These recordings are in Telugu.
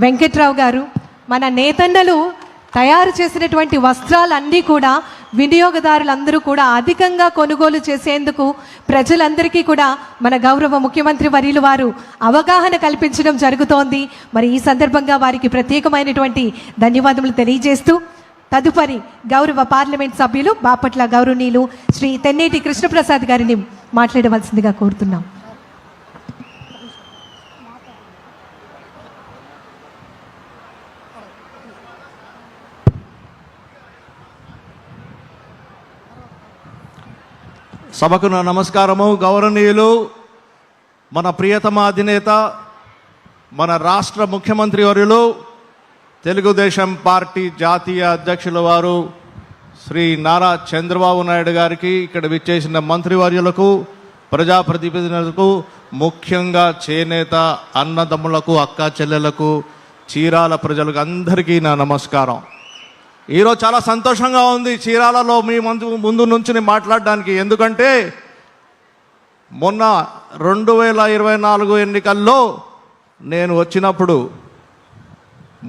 వెంకట్రావు గారు మన నేతన్నలు తయారు చేసినటువంటి వస్త్రాలన్నీ కూడా వినియోగదారులందరూ కూడా అధికంగా కొనుగోలు చేసేందుకు ప్రజలందరికీ కూడా మన గౌరవ ముఖ్యమంత్రి వర్యులు వారు అవగాహన కల్పించడం జరుగుతోంది. మరి ఈ సందర్భంగా వారికి ప్రత్యేకమైనటువంటి ధన్యవాదములు తెలియజేస్తూ తదుపరి గౌరవ పార్లమెంట్ సభ్యులు బాపట్ల గౌరవనీయులు శ్రీ తెన్నేటి కృష్ణప్రసాద్ గారిని మాట్లాడవలసిందిగా కోరుతున్నాం. సభకు నా నమస్కారము. గౌరవనీయులు మన ప్రియతమ అధినేత మన రాష్ట్ర ముఖ్యమంత్రి వర్యులు తెలుగుదేశం పార్టీ జాతీయ అధ్యక్షుల వారు శ్రీ నారా చంద్రబాబు నాయుడు గారికి, ఇక్కడ విచ్చేసిన మంత్రివర్యులకు, ప్రజాప్రతినిధులకు, ముఖ్యంగా చేనేత అన్నదమ్ములకు, అక్క చెల్లెలకు, చీరాల ప్రజలకు అందరికీ నా నమస్కారం. ఈరోజు చాలా సంతోషంగా ఉంది చీరాలలో మీ ముందు నుంచి మాట్లాడడానికి. ఎందుకంటే మొన్న 2024 ఎన్నికల్లో నేను వచ్చినప్పుడు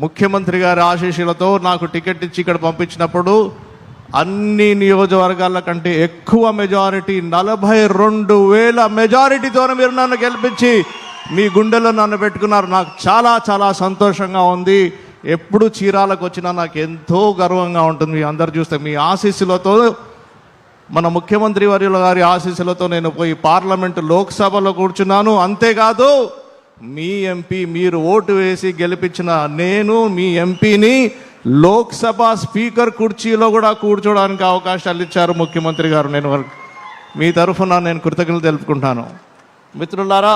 ముఖ్యమంత్రి గారి ఆశీస్సులతో నాకు టికెట్ ఇచ్చి ఇక్కడ పంపించినప్పుడు అన్ని నియోజకవర్గాల కంటే ఎక్కువ మెజారిటీ 42,000 మెజారిటీతో మీరు నన్ను గెలిపించి మీ గుండెల్లో నన్ను పెట్టుకున్నారు. నాకు చాలా చాలా సంతోషంగా ఉంది. ఎప్పుడు చీరాలకు వచ్చినా నాకు ఎంతో గర్వంగా ఉంటుంది. మీ అందరు చూస్తే మీ ఆశీస్సులతో, మన ముఖ్యమంత్రి వర్యుల గారి ఆశీస్సులతో నేను పోయి పార్లమెంటు లోక్సభలో కూర్చున్నాను. అంతేకాదు మీ ఎంపీ, మీరు ఓటు వేసి గెలిపించిన నేను మీ ఎంపీని లోక్సభ స్పీకర్ కుర్చీలో కూడా కూర్చోడానికి అవకాశాలు ఇచ్చారు ముఖ్యమంత్రి గారు. నేను మీ తరఫున నేను కృతజ్ఞతలు తెలుపుకుంటాను. మిత్రులారా,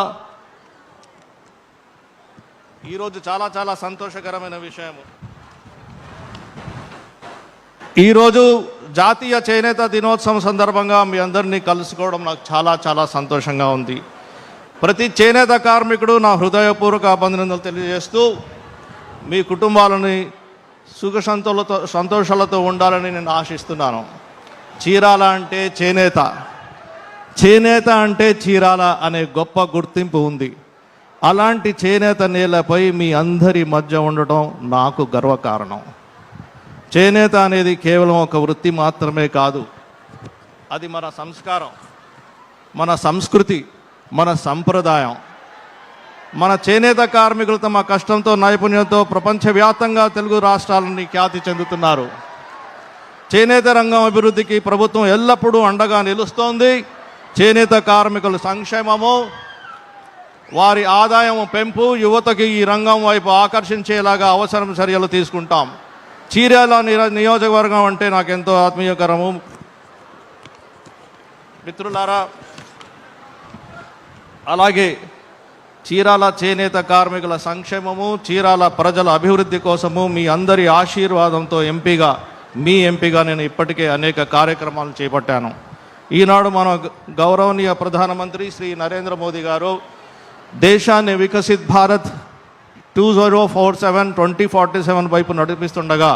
ఈరోజు చాలా చాలా సంతోషకరమైన విషయము. ఈరోజు జాతీయ చేనేత దినోత్సవం సందర్భంగా మీ అందరినీ కలుసుకోవడం నాకు చాలా చాలా సంతోషంగా ఉంది. ప్రతి చేనేత కార్మికుడు నా హృదయపూర్వక అభినందనలు తెలియజేస్తూ మీ కుటుంబాలని సుఖ సంతోషాలతో ఉండాలని నేను ఆశిస్తున్నాను. చీరాల అంటే చేనేత, చేనేత అంటే చీరాల అనే గొప్ప గుర్తింపు ఉంది. అలాంటి చేనేత నేలపై మీ అందరి మధ్య ఉండటం నాకు గర్వకారణం. చేనేత అనేది కేవలం ఒక వృత్తి మాత్రమే కాదు, అది మన సంస్కారం, మన సంస్కృతి, మన సంప్రదాయం. మన చేనేత కార్మికులు తమ కష్టంతో, నైపుణ్యంతో ప్రపంచవ్యాప్తంగా తెలుగు రాష్ట్రాలని ఖ్యాతి చెందుతున్నారు. చేనేత రంగం అభివృద్ధికి ప్రభుత్వం ఎల్లప్పుడూ అండగా నిలుస్తోంది. చేనేత కార్మికుల సంక్షేమము, వారి ఆదాయం పెంపు, యువతకి ఈ రంగం వైపు ఆకర్షించేలాగా అవసరం చర్యలు తీసుకుంటాం. చీరాల నియోజకవర్గం అంటే నాకు ఎంతో ఆత్మీయకరము. మిత్రులారా, అలాగే చీరాల చేనేత కార్మికుల సంక్షేమము, చీరాల ప్రజల అభివృద్ధి కోసము మీ అందరి ఆశీర్వాదంతో మీ ఎంపీగా నేను ఇప్పటికే అనేక కార్యక్రమాలు చేపట్టాను. ఈనాడు మన గౌరవనీయ ప్రధానమంత్రి శ్రీ నరేంద్ర మోదీ గారు దేశాన్ని వికసిత్ భారత్ 2047 వైపు నడిపిస్తుండగా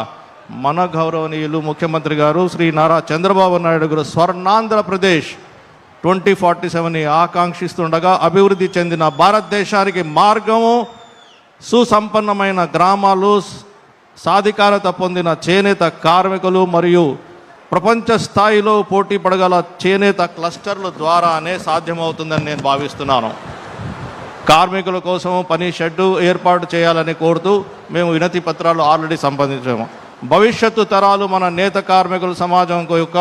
మన గౌరవనీయులు ముఖ్యమంత్రి గారు శ్రీ నారా చంద్రబాబు నాయుడు గారు స్వర్ణాంధ్రప్రదేశ్ 2047 ఆకాంక్షిస్తుండగా అభివృద్ధి చెందిన భారతదేశానికి మార్గము, సుసంపన్నమైన గ్రామాలు, సాధికారత పొందిన చేనేత కార్మికులు మరియు ప్రపంచ స్థాయిలో పోటీ పడగల చేనేత క్లస్టర్ల ద్వారానే సాధ్యమవుతుందని నేను భావిస్తున్నాను. కార్మికుల కోసం పని షెడ్డు ఏర్పాటు చేయాలని కోరుతూ మేము వినతి పత్రాలు ఆల్రెడీ సంపాదించాము. భవిష్యత్తు తరాలు మన నేత కార్మికుల సమాజం యొక్క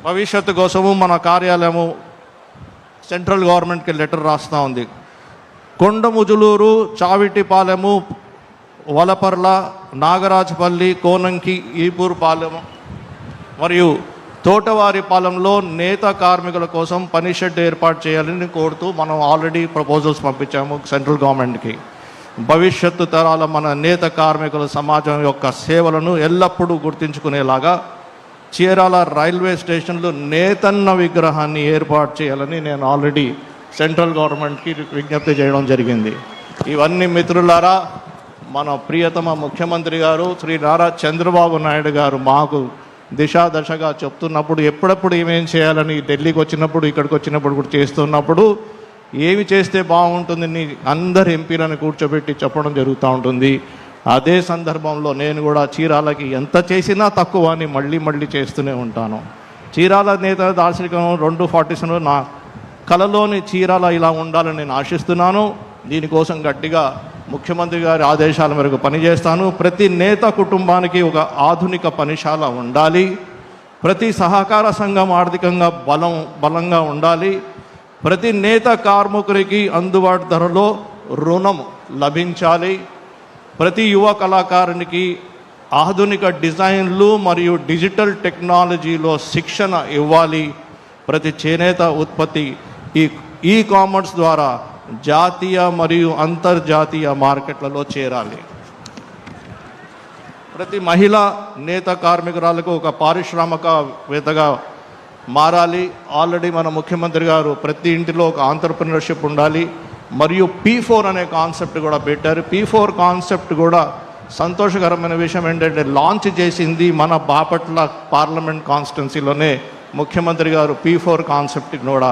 భవిష్యత్తు కోసము మన కార్యాలయము సెంట్రల్ గవర్నమెంట్కి లెటర్ రాస్తూ ఉంది. కొండముజులూరు, చావిటిపాలెము, వలపర్ల, నాగరాజపల్లి, కోనంకి, ఈపూర్పాలెము మరియు తోటవారిపాలెంలో నేత కార్మికుల కోసం పని షెడ్ ఏర్పాటు చేయాలని కోరుతూ మనం ఆల్రెడీ ప్రపోజల్స్ పంపించాము సెంట్రల్ గవర్నమెంట్కి. భవిష్యత్తు తరాల మన నేత కార్మికుల సమాజం యొక్క సేవలను ఎల్లప్పుడూ గుర్తించుకునేలాగా చీరాల రైల్వే స్టేషన్లో నేతన్న విగ్రహాన్ని ఏర్పాటు చేయాలని నేను ఆల్రెడీ సెంట్రల్ గవర్నమెంట్కి విజ్ఞప్తి చేయడం జరిగింది. ఇవన్నీ మిత్రులారా, మన ప్రియతమ ముఖ్యమంత్రి గారు శ్రీ నారా చంద్రబాబు నాయుడు గారు మాకు దశగా చెప్తున్నప్పుడు, ఎప్పుడప్పుడు ఏమేం చేయాలని ఢిల్లీకి వచ్చినప్పుడు, ఇక్కడికి వచ్చినప్పుడు కూడా చేస్తున్నప్పుడు ఏమి చేస్తే బాగుంటుందని అందరు ఎంపీలను కూర్చోబెట్టి చెప్పడం జరుగుతూ ఉంటుంది. అదే సందర్భంలో నేను కూడా చీరాలకి ఎంత చేసినా తక్కువ అని మళ్ళీ మళ్ళీ చేస్తూనే ఉంటాను. చీరాల నేత దార్శనికం 247 నా కలలోని చీరాల ఇలా ఉండాలని నేను ఆశిస్తున్నాను. దీనికోసం గట్టిగా ముఖ్యమంత్రి గారి ఆదేశాల మేరకు పనిచేస్తాను. ప్రతి నేత కుటుంబానికి ఒక ఆధునిక పనిశాల ఉండాలి. ప్రతి సహకార సంఘం ఆర్థికంగా బలంగా ఉండాలి. ప్రతి నేత కార్మికుడికి అందుబాటు ధరలో రుణం లభించాలి. ప్రతి యువ కళాకారునికి ఆధునిక డిజైన్లు మరియు డిజిటల్ టెక్నాలజీలో శిక్షణ ఇవ్వాలి. ప్రతి చేనేత ఉత్పత్తి ఈ కామర్స్ ద్వారా జాతీయ మరియు అంతర్జాతీయ మార్కెట్లలో చేరాలి. ప్రతి మహిళా నేత కార్మికురాలకు ఒక పారిశ్రామికవేత్తగా మారాలి. ఆల్రెడీ మన ముఖ్యమంత్రి గారు ప్రతి ఇంటిలో ఒక ఆంటర్ప్రినర్షిప్ ఉండాలి మరియు P4 అనే కాన్సెప్ట్ కూడా పెట్టారు. P4 కాన్సెప్ట్ కూడా సంతోషకరమైన విషయం ఏంటంటే లాంచ్ చేసింది మన బాపట్ల పార్లమెంట్ కాన్స్టిట్యున్సీలోనే ముఖ్యమంత్రి గారు P4 కాన్సెప్ట్ కూడా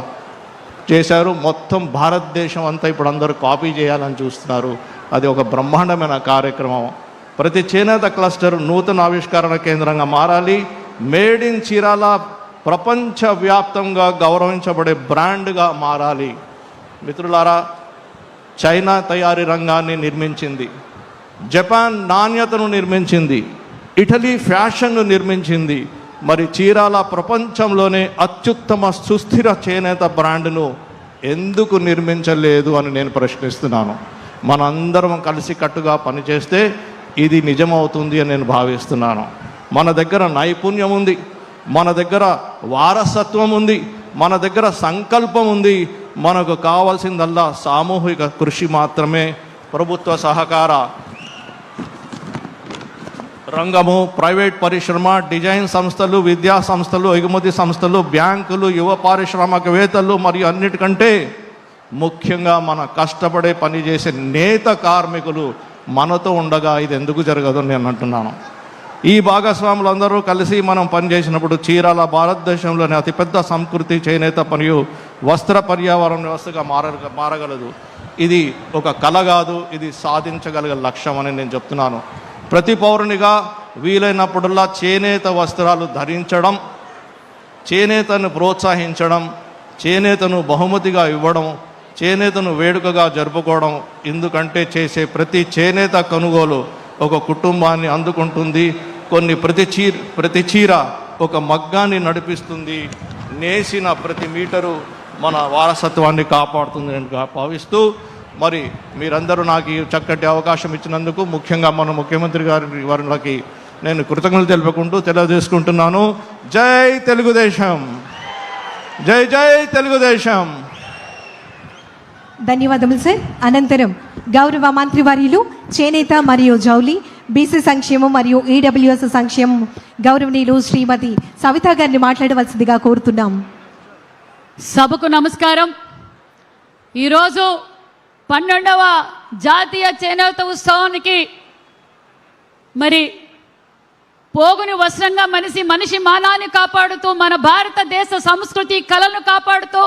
చేశారు. మొత్తం భారతదేశం అంతా ఇప్పుడు అందరూ కాపీ చేయాలని చూస్తున్నారు. అది ఒక బ్రహ్మాండమైన కార్యక్రమం. ప్రతి చేనేత క్లస్టర్ నూతన ఆవిష్కరణ కేంద్రంగా మారాలి. మేడ్ ఇన్ చీరాల ప్రపంచవ్యాప్తంగా గౌరవించబడే బ్రాండ్గా మారాలి. మిత్రులారా, చైనా తయారీ రంగాన్ని నిర్మించింది, జపాన్ నాణ్యతను నిర్మించింది, ఇటలీ ఫ్యాషన్ను నిర్మించింది. మరి చీరాల ప్రపంచంలోనే అత్యుత్తమ సుస్థిర చేనేత బ్రాండ్ను ఎందుకు నిర్మించలేదు అని నేను ప్రశ్నిస్తున్నాను. మనందరం కలిసికట్టుగా పనిచేస్తే ఇది నిజమవుతుంది అని నేను భావిస్తున్నాను. మన దగ్గర నైపుణ్యం ఉంది, మన దగ్గర వారసత్వం ఉంది, మన దగ్గర సంకల్పం ఉంది. మనకు కావాల్సిందల్లా సామూహిక కృషి మాత్రమే. ప్రభుత్వ సహకార రంగము, ప్రైవేట్ పరిశ్రమ, డిజైన్ సంస్థలు, విద్యా సంస్థలు, ఎగుమతి సంస్థలు, బ్యాంకులు, యువ పారిశ్రామికవేత్తలు మరియు అన్నిటికంటే ముఖ్యంగా మన కష్టపడే పనిచేసే నేత కార్మికులు మనతో ఉండగా ఇది ఎందుకు జరగదు నేను అంటున్నాను. ఈ భాగస్వాములందరూ కలిసి మనం పనిచేసినప్పుడు చీరాల భారతదేశంలోని అతిపెద్ద సంస్కృతి చేనేత మరియు వస్త్ర పర్యావరణ వ్యవస్థగా మారగలదు. ఇది ఒక కళ కాదు, ఇది సాధించగలిగే లక్ష్యం అని నేను చెప్తున్నాను. ప్రతి పౌరునిగా వీలైనప్పుడల్లా చేనేత వస్త్రాలు ధరించడం, చేనేతను ప్రోత్సహించడం, చేనేతను బహుమతిగా ఇవ్వడం, చేనేతను వేడుకగా జరుపుకోవడం. ఎందుకంటే చేసే ప్రతి చేనేత కొనుగోలు ఒక కుటుంబాన్ని అందుకుంటుంది. ప్రతి చీర ఒక మగ్గాన్ని నడిపిస్తుంది. నేసిన ప్రతి మీటరు మన వారసత్వాన్ని కాపాడుతుంది అని భావిస్తూ మరి మీరందరూ నాకు ఈ చక్కటి అవకాశం ఇచ్చినందుకు ముఖ్యంగా మన ముఖ్యమంత్రి గారి వారికి నేను కృతజ్ఞతలు తెలుపుకుంటూ తెలియజేసుకుంటున్నాను. జై తెలుగుదేశం, జై జై తెలుగుదేశం. ధన్యవాదములు సార్. అనంతరం గౌరవ మంత్రివర్యులు చేనేత మరియు జౌలి, బీసీ సంక్షేమం మరియు ఈడబ్ల్యూఎస్ సంక్షేమం గౌరవనీయులు శ్రీమతి సవితా గారిని మాట్లాడవలసిందిగా కోరుతున్నాం. సభకు నమస్కారం. ఈరోజు 12వ జాతీయ చేనేత ఉత్సవానికి మరి పోగుని వస్త్రంగా మనిషి మానాన్ని కాపాడుతూ మన భారతదేశ సంస్కృతి కళను కాపాడుతూ